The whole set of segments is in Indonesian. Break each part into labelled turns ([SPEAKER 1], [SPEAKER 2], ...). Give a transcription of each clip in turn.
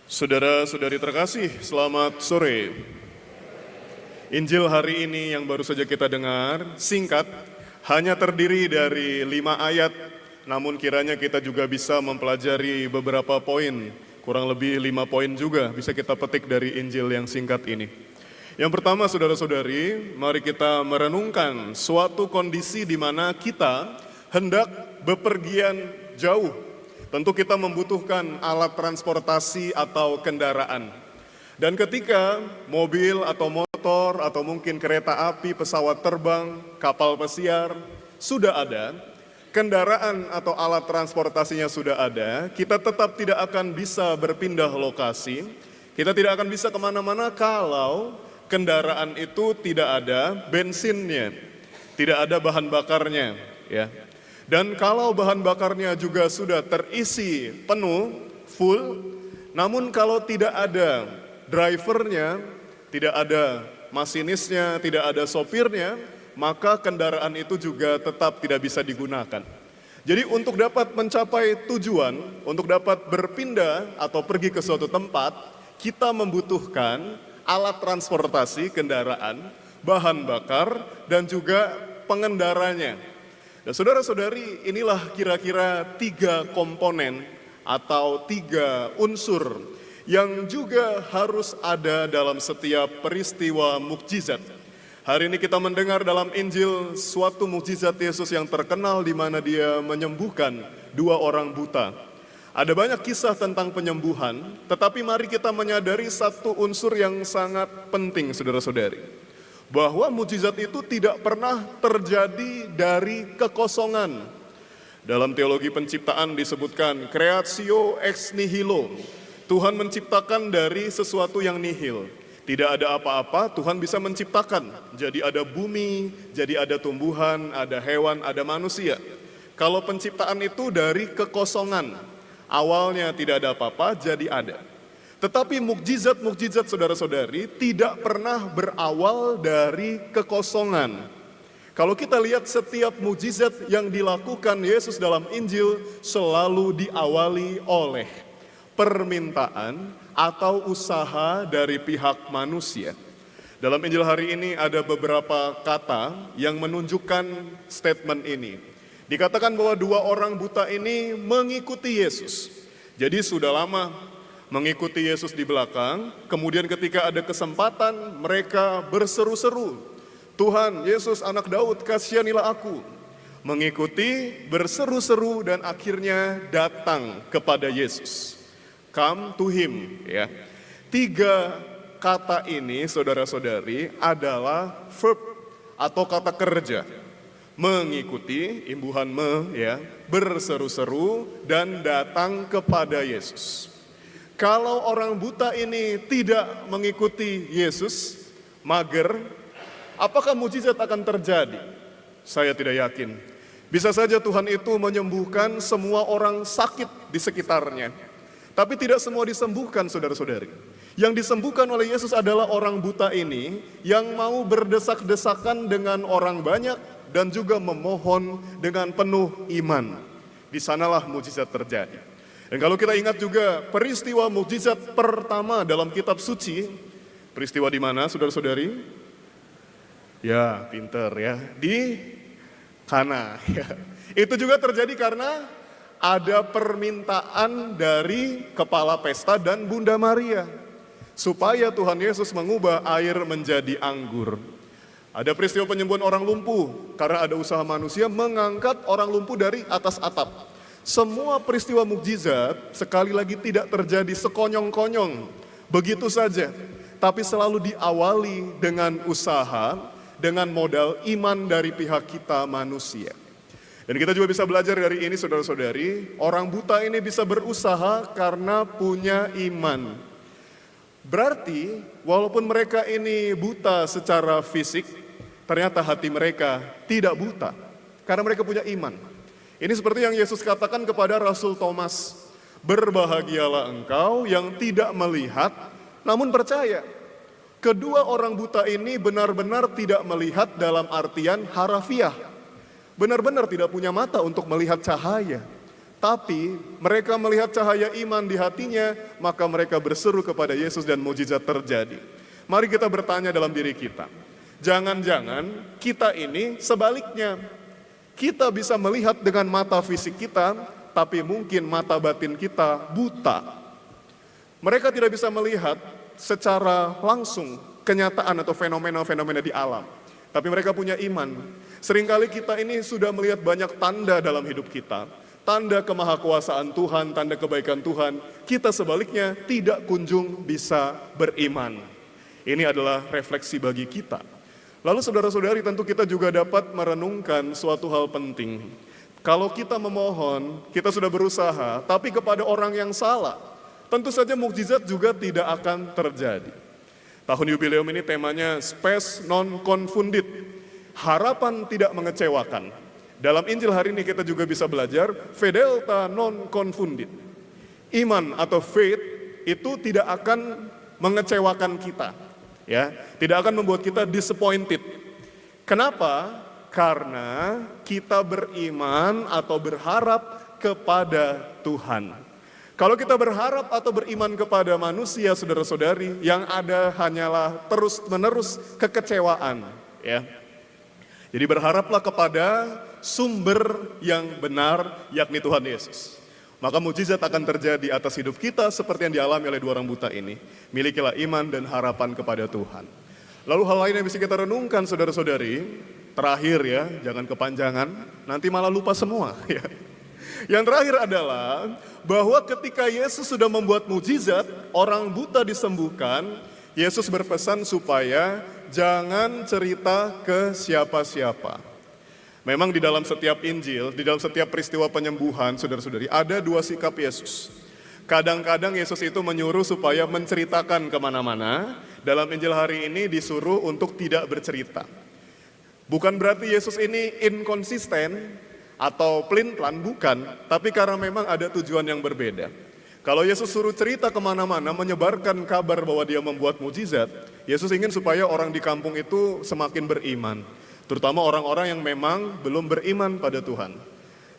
[SPEAKER 1] Saudara-saudari terkasih, selamat sore. Injil hari ini yang baru saja kita dengar, singkat, hanya terdiri dari 5 ayat, namun kiranya kita juga bisa mempelajari beberapa poin, kurang lebih 5 poin juga bisa kita petik dari Injil yang singkat ini. Yang pertama, saudara-saudari, mari kita merenungkan suatu kondisi di mana kita hendak bepergian jauh. Tentu kita membutuhkan alat transportasi atau kendaraan. Dan ketika mobil atau motor atau mungkin kereta api, pesawat terbang, kapal pesiar sudah ada, kendaraan atau alat transportasinya sudah ada, kita tetap tidak akan bisa berpindah lokasi, kita tidak akan bisa kemana-mana kalau kendaraan itu tidak ada bensinnya, tidak ada bahan bakarnya, ya. Dan kalau bahan bakarnya juga sudah terisi penuh, full, namun kalau tidak ada drivernya, tidak ada masinisnya, tidak ada sopirnya, maka kendaraan itu juga tetap tidak bisa digunakan. Jadi untuk dapat mencapai tujuan, untuk dapat berpindah atau pergi ke suatu tempat, kita membutuhkan alat transportasi kendaraan, bahan bakar, dan juga pengendaranya. Dan saudara-saudari, inilah kira-kira 3 komponen atau 3 unsur yang juga harus ada dalam setiap peristiwa mukjizat. Hari ini kita mendengar dalam Injil suatu mukjizat Yesus yang terkenal di mana dia menyembuhkan 2 orang buta. Ada banyak kisah tentang penyembuhan, tetapi mari kita menyadari satu unsur yang sangat penting, saudara-saudari. Bahwa mukjizat itu tidak pernah terjadi dari kekosongan. Dalam teologi penciptaan disebutkan creatio ex nihilo. Tuhan menciptakan dari sesuatu yang nihil. Tidak ada apa-apa, Tuhan bisa menciptakan. Jadi ada bumi, jadi ada tumbuhan, ada hewan, ada manusia. Kalau penciptaan itu dari kekosongan, awalnya tidak ada apa-apa, jadi ada. Tetapi mukjizat-mukjizat saudara-saudari tidak pernah berawal dari kekosongan. Kalau kita lihat setiap mukjizat yang dilakukan Yesus dalam Injil selalu diawali oleh permintaan atau usaha dari pihak manusia. Dalam Injil hari ini ada beberapa kata yang menunjukkan statement ini. Dikatakan bahwa 2 orang buta ini mengikuti Yesus. Jadi sudah lama mengikuti Yesus di belakang, kemudian ketika ada kesempatan mereka berseru-seru, Tuhan, Yesus anak Daud, kasihanilah aku. Mengikuti, berseru-seru dan akhirnya datang kepada Yesus. Come to him, ya. 3 kata ini, saudara-saudari, adalah verb atau kata kerja. Mengikuti, imbuhan ya, berseru-seru dan datang kepada Yesus. Kalau orang buta ini tidak mengikuti Yesus, mager, apakah mukjizat akan terjadi? Saya tidak yakin. Bisa saja Tuhan itu menyembuhkan semua orang sakit di sekitarnya. Tapi tidak semua disembuhkan, saudara-saudari. Yang disembuhkan oleh Yesus adalah orang buta ini yang mau berdesak-desakan dengan orang banyak dan juga memohon dengan penuh iman. Di sanalah mukjizat terjadi. Dan kalau kita ingat juga peristiwa mukjizat pertama dalam kitab suci, peristiwa di mana, saudara-saudari? Ya, pinter ya, di Kana. Ya. Itu juga terjadi karena ada permintaan dari kepala pesta dan Bunda Maria, supaya Tuhan Yesus mengubah air menjadi anggur. Ada peristiwa penyembuhan orang lumpuh, karena ada usaha manusia mengangkat orang lumpuh dari atas atap. Semua peristiwa mukjizat sekali lagi tidak terjadi sekonyong-konyong, begitu saja. Tapi selalu diawali dengan usaha, dengan modal iman dari pihak kita manusia. Dan kita juga bisa belajar dari ini, saudara-saudari, orang buta ini bisa berusaha karena punya iman. Berarti walaupun mereka ini buta secara fisik, ternyata hati mereka tidak buta, karena mereka punya iman. Ini seperti yang Yesus katakan kepada Rasul Thomas, berbahagialah engkau yang tidak melihat namun percaya. Kedua orang buta ini benar-benar tidak melihat dalam artian harafiah. Benar-benar tidak punya mata untuk melihat cahaya. Tapi mereka melihat cahaya iman di hatinya, maka mereka berseru kepada Yesus dan mujizat terjadi. Mari kita bertanya dalam diri kita. Jangan-jangan kita ini sebaliknya. Kita bisa melihat dengan mata fisik kita, tapi mungkin mata batin kita buta. Mereka tidak bisa melihat secara langsung kenyataan atau fenomena-fenomena di alam. Tapi mereka punya iman. Seringkali kita ini sudah melihat banyak tanda dalam hidup kita. Tanda kemahakuasaan Tuhan, tanda kebaikan Tuhan. Kita sebaliknya tidak kunjung bisa beriman. Ini adalah refleksi bagi kita. Lalu saudara-saudari, tentu kita juga dapat merenungkan suatu hal penting. Kalau kita memohon, kita sudah berusaha, tapi kepada orang yang salah, tentu saja mukjizat juga tidak akan terjadi. Tahun jubileum ini temanya Spes non confundit, harapan tidak mengecewakan. Dalam Injil hari ini kita juga bisa belajar fidelita non confundit. Iman atau faith itu tidak akan mengecewakan kita, ya, tidak akan membuat kita disappointed. Kenapa? Karena kita beriman atau berharap kepada Tuhan. Kalau kita berharap atau beriman kepada manusia, saudara-saudari, yang ada hanyalah terus-menerus kekecewaan, ya. Jadi berharaplah kepada sumber yang benar, yakni Tuhan Yesus. Maka mujizat akan terjadi atas hidup kita seperti yang dialami oleh dua orang buta ini. Milikilah iman dan harapan kepada Tuhan. Lalu hal lain yang bisa kita renungkan, saudara-saudari, terakhir ya, jangan kepanjangan, nanti malah lupa semua. Ya. Yang terakhir adalah bahwa ketika Yesus sudah membuat mujizat, orang buta disembuhkan, Yesus berpesan supaya jangan cerita ke siapa-siapa. Memang di dalam setiap Injil, di dalam setiap peristiwa penyembuhan, saudara-saudari, ada dua sikap Yesus. Kadang-kadang Yesus itu menyuruh supaya menceritakan kemana-mana. Dalam Injil hari ini disuruh untuk tidak bercerita. Bukan berarti Yesus ini inkonsisten atau pelin-pelan, bukan. Tapi karena memang ada tujuan yang berbeda. Kalau Yesus suruh cerita kemana-mana, menyebarkan kabar bahwa dia membuat mujizat, Yesus ingin supaya orang di kampung itu semakin beriman. Terutama orang-orang yang memang belum beriman pada Tuhan.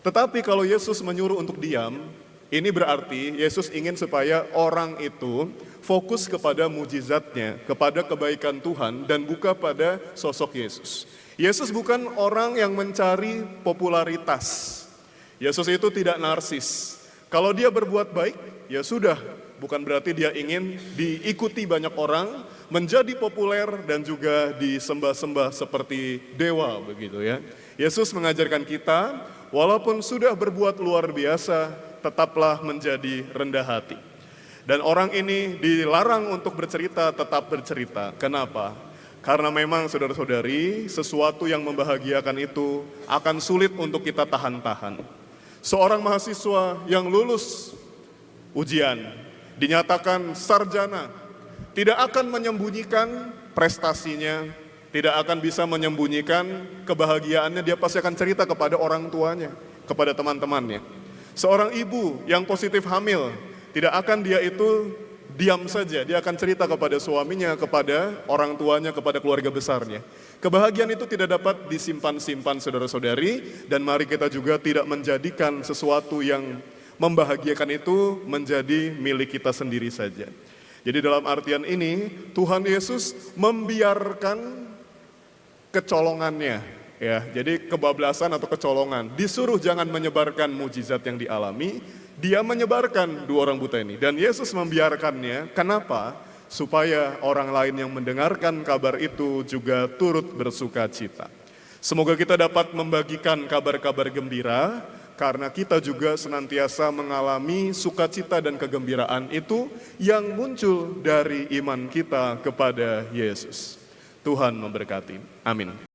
[SPEAKER 1] Tetapi kalau Yesus menyuruh untuk diam, ini berarti Yesus ingin supaya orang itu fokus kepada mujizatnya, kepada kebaikan Tuhan, dan bukan pada sosok Yesus. Yesus bukan orang yang mencari popularitas. Yesus itu tidak narsis. Kalau dia berbuat baik, ya sudah. Bukan berarti dia ingin diikuti banyak orang, menjadi populer dan juga disembah-sembah seperti dewa begitu ya. Yesus mengajarkan kita, walaupun sudah berbuat luar biasa, tetaplah menjadi rendah hati. Dan orang ini dilarang untuk bercerita, tetap bercerita. Kenapa? Karena memang saudara-saudari, sesuatu yang membahagiakan itu akan sulit untuk kita tahan-tahan. Seorang mahasiswa yang lulus ujian, dinyatakan sarjana, tidak akan menyembunyikan prestasinya, tidak akan bisa menyembunyikan kebahagiaannya, dia pasti akan cerita kepada orang tuanya, kepada teman-temannya. Seorang ibu yang positif hamil, tidak akan dia itu diam saja, dia akan cerita kepada suaminya, kepada orang tuanya, kepada keluarga besarnya. Kebahagiaan itu tidak dapat disimpan-simpan saudara-saudari, dan mari kita juga tidak menjadikan sesuatu yang membahagiakan itu menjadi milik kita sendiri saja. Jadi dalam artian ini, Tuhan Yesus membiarkan kecolongannya, ya. Jadi kebablasan atau kecolongan, disuruh jangan menyebarkan mujizat yang dialami, dia menyebarkan dua orang buta ini. Dan Yesus membiarkannya, kenapa? Supaya orang lain yang mendengarkan kabar itu juga turut bersuka cita. Semoga kita dapat membagikan kabar-kabar gembira, karena kita juga senantiasa mengalami sukacita dan kegembiraan itu yang muncul dari iman kita kepada Yesus. Tuhan memberkati. Amin.